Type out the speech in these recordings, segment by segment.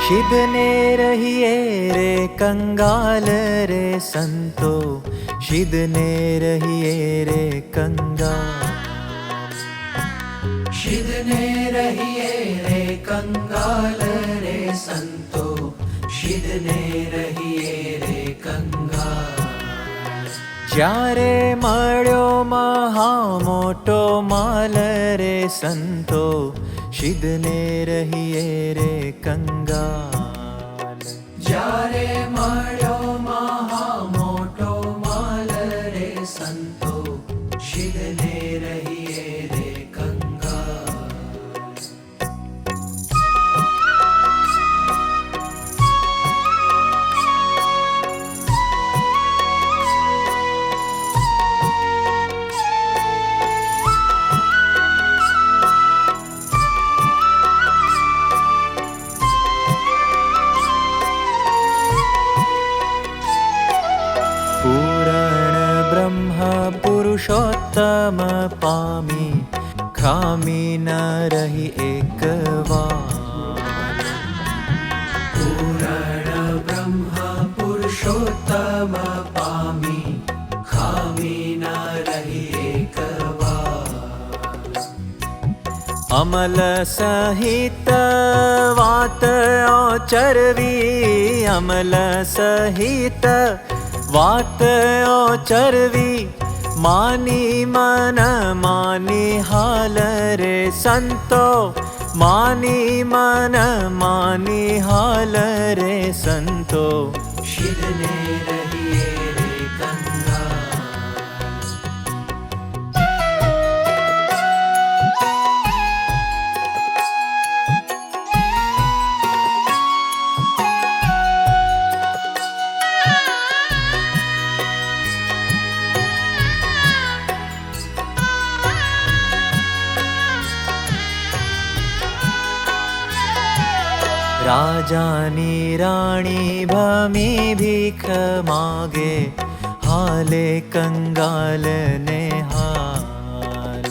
શિદને રહીએ રે કંગાલ રે સંતો, શિદને રહીએ રે કંગાલ. શિદને રહીએ રે કંગાલ રે સંતો, શિદને રહીએ રે કંગાલ. જ્યારે મળ્યો મહા મોટો માલ રે સંતો, શિદને રહીએ રે કંગાલ. જ્યારે મળ્યો મહા મોટો માલ રે સંતો, શિદને રહીએ રે કંગાલ. પૂરણ બ્રહ્મ પુરુષોત્તમ પામી, ખામી ન રહી એક વાર. પૂરણ બ્રહ્મ પુરુષોત્તમ પામી, ખામી ન રહી એક વાર. અમલ સહિત વાત ઓચરવી, અમલ સહિત વાત ઓચરવી, માની મન માની હાલ રે સંતો, માની મન માની હાલ રે સંતો. શિદને રહીએ રે કંગાલ. રાજાની રાણી ભમી ભીખ માગે, હાલે કંગાલ ને હાલ.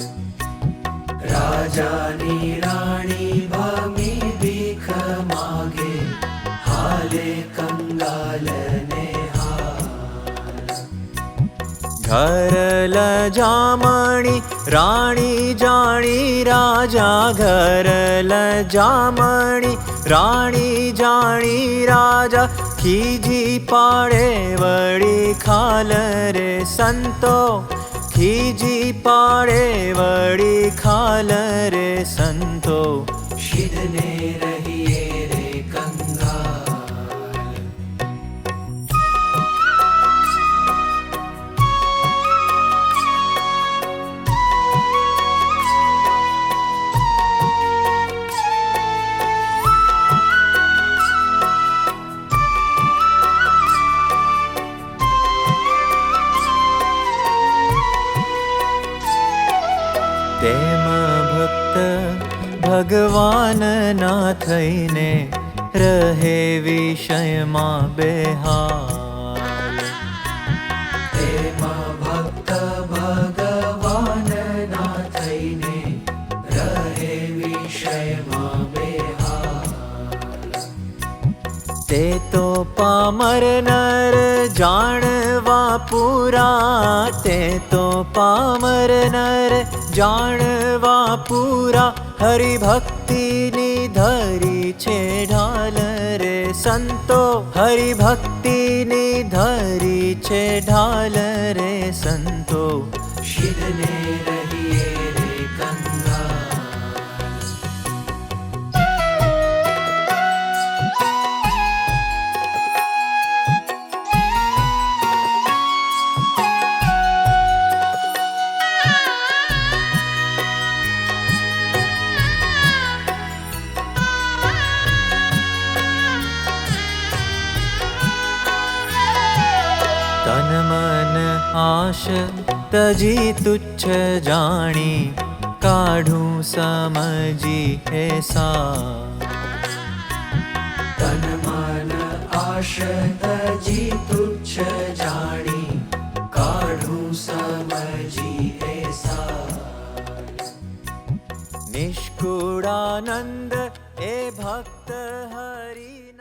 રાજાની રાણી ભમી ભીખ માગે, હાલે કંગાલ ને હાલ. ઘર લજામણી રાણી જાણી રાજા, ઘર લજામણી રાણી જાણી રાજા, ખીજી પાડે વળી ખાલ રે સંતો, ખીજી પાડે વળી ખાલ રે સંતો. શિદને રહીએ રે કંગાલ. તેમ ભક્ત ભગવાનના થઈને રહે વિષયમાં બેહાલ. તેમાં ભક્ત ભગવાનના થઈને રહે વિષયમાં બેહાલ. તે તો પામર નર જાણવા પૂરા, તે તો પામર નર જાણવા પૂરા, હરિભક્તિની ધરી છે ઢાલ રે સંતો, હરિભક્તિની ધરી છે ઢાલ રે સંતો. શિદને રહીએ રે કંગાલ. તન મન આશ તજી તુચ્છ જાણી, કાઢું સમજી હે સા. તન મન આશ તજી તુચ્છ જાણી, કાઢું સમજી એસા. નિષ્કુળાનંદ એ ભક્ત હરિ